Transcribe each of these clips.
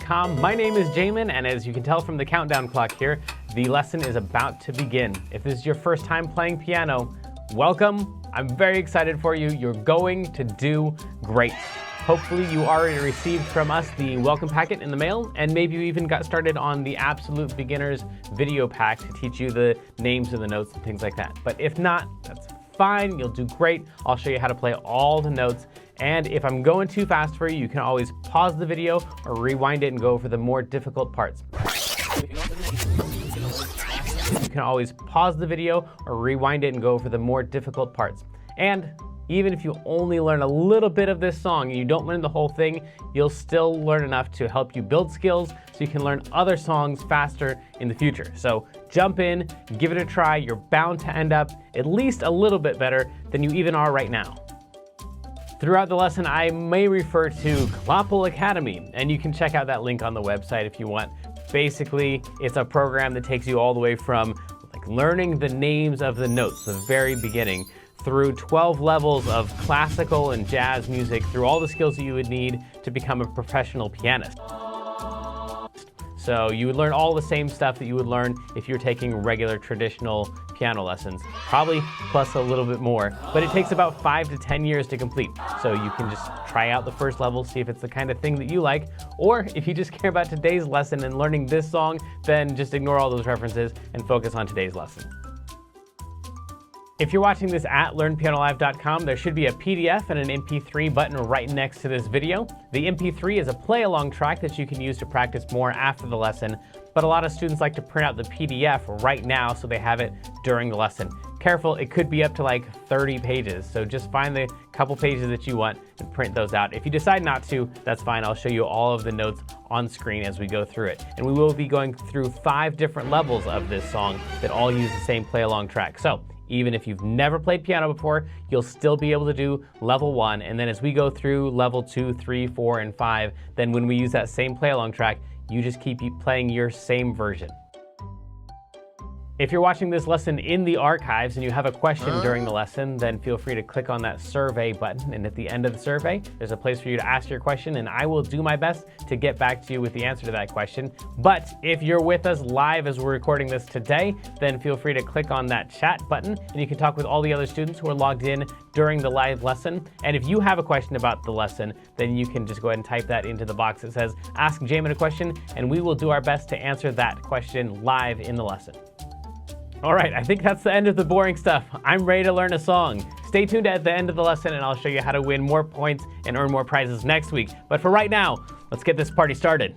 NECESSITIES.com. My name is Jamin, and as you can tell from the countdown clock here, the lesson is about to begin. If this is your first time playing piano, welcome. I'm very excited for you. You're going to do great. Hopefully you already received from us the welcome packet in the mail, and maybe you even got started on the Absolute Beginners video pack to teach you the names of the notes and things like that. But if not, that's fine. You'll do great. I'll show you how to play all the notes. And if I'm going too fast for you, you can always pause the video or rewind it and go over the more difficult parts. You can always pause the video or rewind it and go over the more difficult parts. And even if you only learn a little bit of this song and you don't learn the whole thing, you'll still learn enough to help you build skills so you can learn other songs faster in the future. So jump in, give it a try. You're bound to end up at least a little bit better than you even are right now. Throughout the lesson, I may refer to Klopple Academy, and you can check out that link on the website if you want. Basically, it's a program that takes you all the way from learning the names of the notes, the very beginning, through 12 levels of classical and jazz music, through all the skills that you would need to become a professional pianist. So you would learn all the same stuff that you would learn if you're taking regular traditional piano lessons, probably plus a little bit more, but it takes about 5 to 10 years to complete. So you can just try out the first level, see if it's the kind of thing that you like, or if you just care about today's lesson and learning this song, then just ignore all those references and focus on today's lesson. If you're watching this at LearnPianoLive.com, there should be a PDF and an MP3 button right next to this video. The MP3 is a play-along track that you can use to practice more after the lesson, but a lot of students like to print out the PDF right now so they have it during the lesson. Careful, it could be up to like 30 pages, so just find the couple pages that you want and print those out. If you decide not to, that's fine. I'll show you all of the notes on screen as we go through it. And we will be going through 5 different levels of this song that all use the same play-along track. So even if you've never played piano before, you'll still be able to do level 1. And then as we go through level 2, 3, 4, and 5, then when we use that same play-along track, you just keep playing your same version. If you're watching this lesson in the archives and you have a question during the lesson, then feel free to click on that survey button. And at the end of the survey, there's a place for you to ask your question, and I will do my best to get back to you with the answer to that question. But if you're with us live as we're recording this today, then feel free to click on that chat button, and you can talk with all the other students who are logged in during the live lesson. And if you have a question about the lesson, then you can just go ahead and type that into the box that says, Ask Jamin a Question, and we will do our best to answer that question live in the lesson. All right, I think that's the end of the boring stuff. I'm ready to learn a song. Stay tuned at the end of the lesson and I'll show you how to win more points and earn more prizes next week. But for right now, let's get this party started.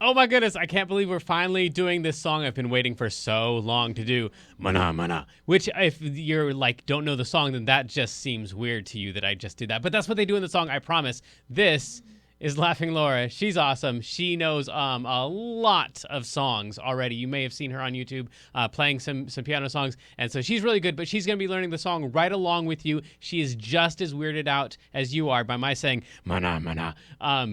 Oh my goodness, I can't believe we're finally doing this song I've been waiting for so long to do. Mana Mana. Which, if you're don't know the song, then that just seems weird to you that I just did that. But that's what they do in the song, I promise. This is Laughing Laura. She's awesome. She knows a lot of songs already. You may have seen her on YouTube playing some piano songs. And so she's really good, but she's going to be learning the song right along with you. She is just as weirded out as you are by my saying, Mana Mana.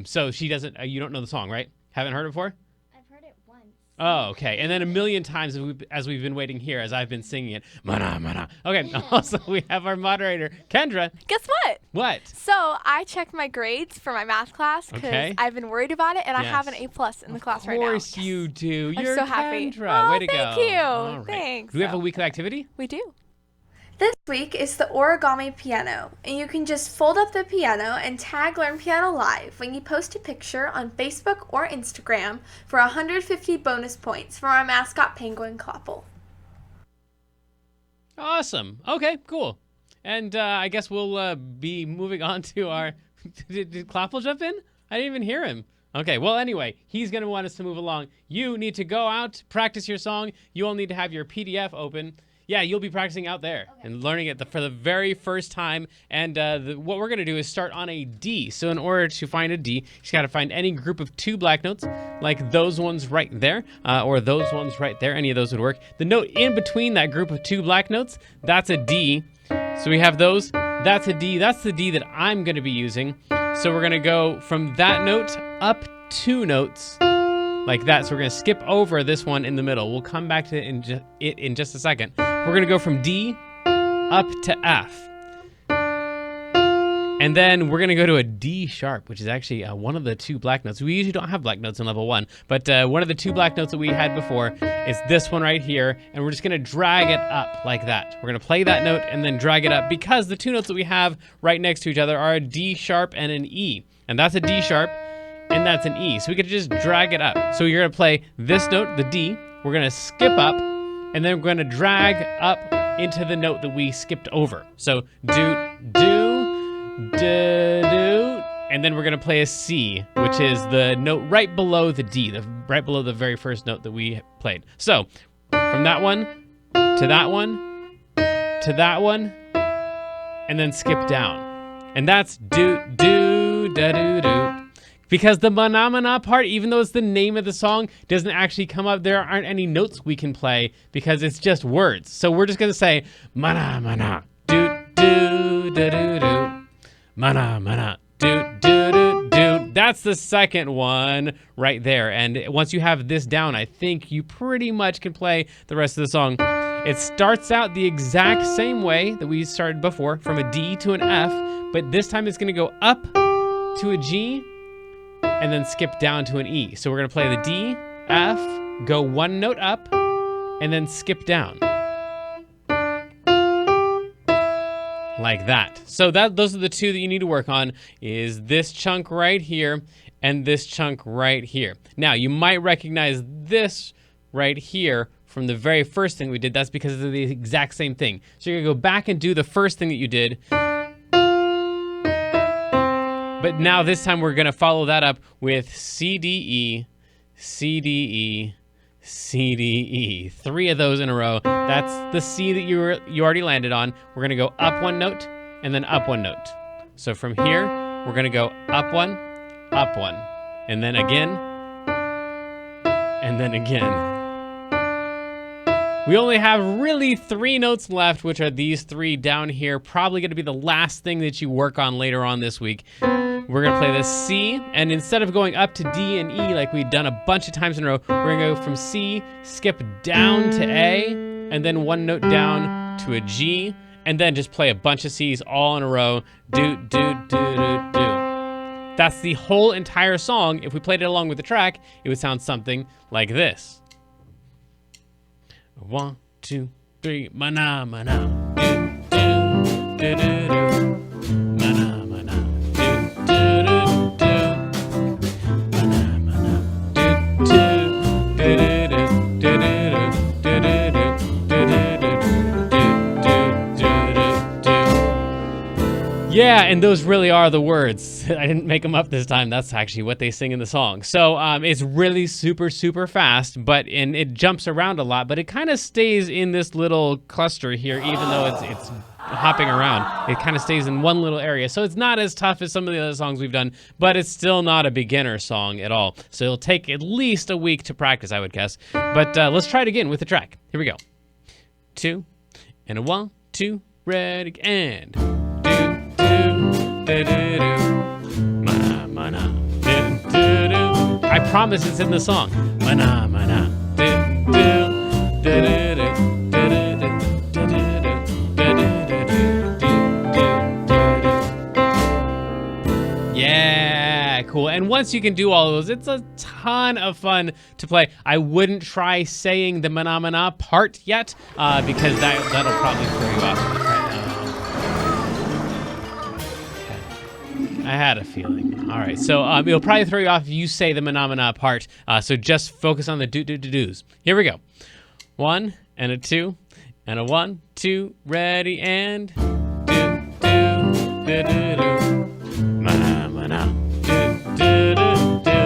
So she doesn't, you don't know the song, right? Haven't heard it before? I've heard it once. Oh, okay. And then a million times as we've been waiting here, as I've been singing it. Mana, mana. Okay, also we have our moderator, Kendra. Guess what? What? So I checked my grades for my math class because I've been worried about it, and I have an A+ in the class right now. Of course you do. I'm You're so happy. Kendra. Way to go. Thank you. All right. Thanks. Do we have a weekly activity? We do. This week is the origami piano, and you can just fold up the piano and tag Learn Piano Live when you post a picture on Facebook or Instagram for 150 bonus points from our mascot penguin Klopple. Awesome. Okay, cool. And I guess we'll be moving on to our... Did Klopple jump in? I didn't even hear him. Okay, well, anyway, he's going to want us to move along. You need to go out, practice your song. You all need to have your PDF open. Yeah, you'll be practicing out there and learning it for the very first time. And what we're going to do is start on a D. So in order to find a D, you just got to find any group of 2 black notes, like those ones right there, or those ones right there. Any of those would work. The note in between that group of 2 black notes, that's a D. So we have those. That's a D. That's the D that I'm going to be using. So we're going to go from that note up 2 notes like that. So we're going to skip over this one in the middle. We'll come back to it in just a second. We're going to go from D up to F. And then we're going to go to a D sharp, which is actually one of the 2 black notes. We usually don't have black notes in level 1, but one of the 2 black notes that we had before is this one right here, and we're just going to drag it up like that. We're going to play that note and then drag it up because the 2 notes that we have right next to each other are a D sharp and an E. And that's a D sharp, and that's an E. So we could just drag it up. So you're going to play this note, the D, we're going to skip up, and then we're going to drag up into the note that we skipped over. So do, do, do, and then we're going to play a C, which is the note right below the D, right below the very first note that we played. So from that one to that one to that one, and then skip down. And that's do, do, da, do, do. Because the mana part, even though it's the name of the song, doesn't actually come up. There aren't any notes we can play because it's just words. So we're just going to say mana, mana, do, do, da, do, do. Mana, mana, do, do, do, do. That's the second one right there. And once you have this down, I think you pretty much can play the rest of the song. It starts out the exact same way that we started before, from a D to an F, but this time it's going to go up to a G and then skip down to an E. So we're going to play the D, F, go 1 note up, and then skip down. Like that. So those are the 2 that you need to work on, is this chunk right here and this chunk right here. Now, you might recognize this right here from the very first thing we did. That's because of the exact same thing. So you're going to go back and do the first thing that you did. But now this time we're going to follow that up with C, D, E, C, D, E, C, D, E. 3 of those in a row. That's the C that you already landed on. We're going to go up 1 note and then up 1 note. So from here, we're going to go up 1, and then again, and then again. We only have really 3 notes left, which are these 3 down here. Probably going to be the last thing that you work on later on this week. We're going to play this C, and instead of going up to D and E like we've done a bunch of times in a row, we're going to go from C, skip down to A, and then 1 note down to a G, and then just play a bunch of C's all in a row. Do, do, do, do, do. That's the whole entire song. If we played it along with the track, it would sound something like this. 1, 2, 3, mana, mana, do, do, do, do, do. Mana, mana, do, do, do, do. Mana, mana, do, do, do, do, do, do, do, do. Yeah, and those really are the words. I didn't make them up this time. That's actually what they sing in the song. So it's really super, super fast, and it jumps around a lot, but it kind of stays in this little cluster here, even though it's hopping around. It kind of stays in one little area. So it's not as tough as some of the other songs we've done, but it's still not a beginner song at all. So it'll take at least a week to practice, I would guess. But let's try it again with the track. Here we go. 2, and a 1, 2, ready, and do, do, do, do, do. Mana, mana, do, do, do. I promise it's in the song. Mana, mana, do, do, do, do, do. Yeah, cool. And once you can do all of those, it's a ton of fun to play. I wouldn't try saying the mana mana part yet, because that'll probably throw you off. I had a feeling. All right, so it'll probably throw you off if you say the mana mana part. So just focus on the do-do-do-do's. Here we go. 1, and a 2, and a 1, 2, ready, and do-do-do-do-do. Mana mana, do-do-do-do.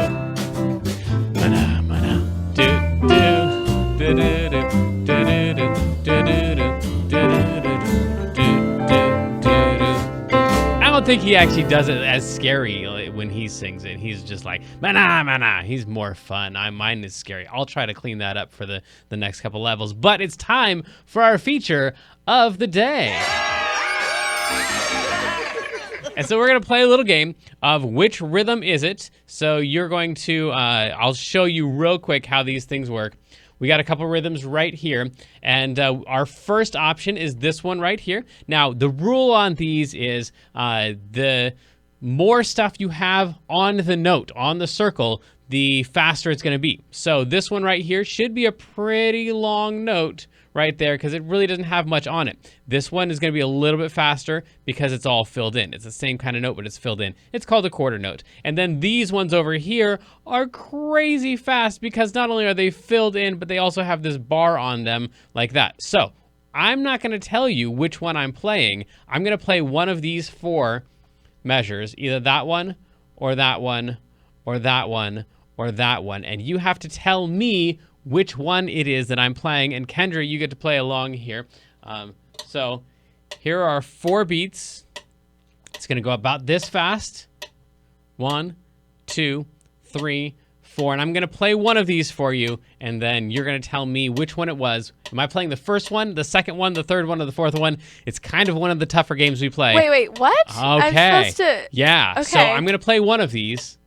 Mana mana, do-do-do-do-do-do-do-do-do. think he actually does it as scary when he sings it. He's just like, mana, mana. He's more fun. Mine is scary. I'll try to clean that up for the next couple levels. But it's time for our feature of the day. And so we're going to play a little game of which rhythm is it. So you're going to, I'll show you real quick how these things work. We got a couple rhythms right here. And our first option is this one right here. Now, the rule on these is the more stuff you have on the note, on the circle, the faster it's going to be. So this one right here should be a pretty long note right there because it really doesn't have much on it. This one is going to be a little bit faster because it's all filled in. It's the same kind of note, but it's filled in. It's called a quarter note. And then these ones over here are crazy fast because not only are they filled in, but they also have this bar on them like that. So I'm not going to tell you which one I'm playing. I'm going to play one of these 4 measures, either that one or that one or that one or that one. And you have to tell me which one it is that I'm playing. And Kendra, you get to play along here. So here are 4 beats. It's going to go about this fast. 1, 2, 3, 4. And I'm going to play one of these for you. And then you're going to tell me which one it was. Am I playing the first one, the second one, the third one, or the fourth one? It's kind of one of the tougher games we play. Wait, what? Okay. I'm supposed to... Yeah. Okay. So I'm going to play one of these.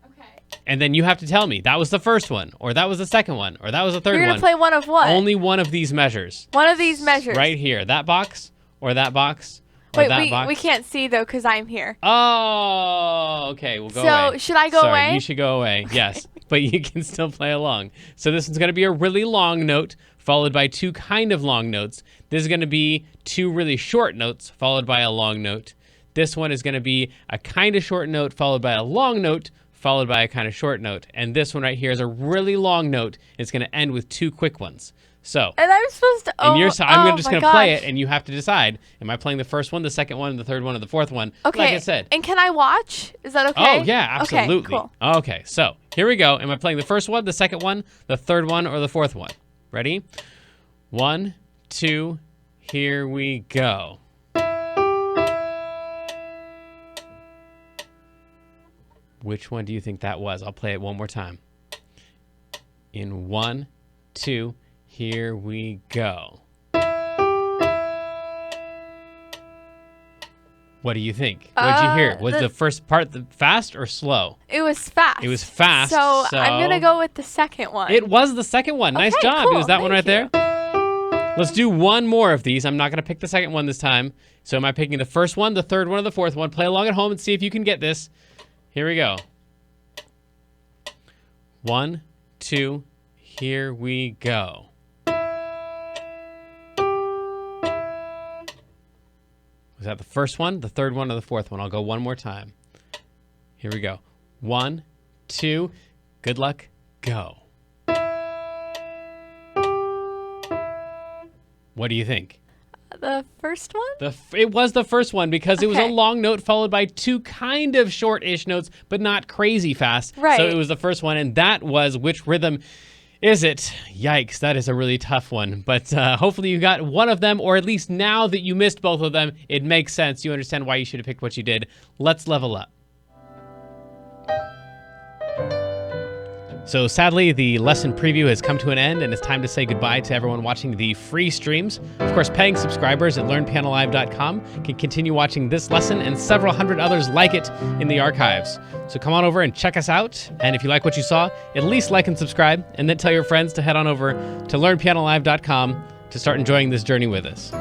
And then you have to tell me, that was the first one, or that was the second one, or that was the third one. You're going to play one of what? Only one of these measures. One of these measures. Right here. That box, or that box, or that box. We can't see, though, because I'm here. Oh, okay. We'll go away. So, should I go away? You should go away, yes. But you can still play along. So this is going to be a really long note, followed by 2 kind of long notes. This is going to be 2 really short notes, followed by a long note. This one is going to be a kind of short note, followed by a long note, followed by a kind of short note. And this one right here is a really long note. It's going to end with 2 quick ones. So, and I'm supposed to, I'm just going to play it, and you have to decide, am I playing the first one, the second one, the third one, or the fourth one? Okay. Like I said. And can I watch? Is that okay? Oh, yeah, absolutely. Okay, cool. Okay, so here we go. Am I playing the first one, the second one, the third one, or the fourth one? Ready? 1, 2, here we go. Which one do you think that was? I'll play it one more time. In 1, 2, here we go. What do you think? What did you hear? Was the first part fast or slow? It was fast. It was fast. So I'm going to go with the second one. It was the second one. Nice job. Cool. It was that one right Thank you. there. Let's do one more of these. I'm not going to pick the second one this time. So am I picking the first one, the third one, or the fourth one? Play along at home and see if you can get this. Here we go. 1, 2, here we go. Was that the first one, the third one, or the fourth one? I'll go one more time. Here we go. 1, 2, good luck, go. What do you think? The first one? It was the first one because it was a long note followed by 2 kind of short-ish notes, but not crazy fast. Right. So it was the first one, and that was which rhythm is it? Yikes, that is a really tough one. But hopefully you got one of them, or at least now that you missed both of them, it makes sense. You understand why you should have picked what you did. Let's level up. So sadly, the lesson preview has come to an end, and it's time to say goodbye to everyone watching the free streams. Of course, paying subscribers at learnpianolive.com can continue watching this lesson and several hundred others like it in the archives. So come on over and check us out, and if you like what you saw, at least like and subscribe, and then tell your friends to head on over to learnpianolive.com to start enjoying this journey with us.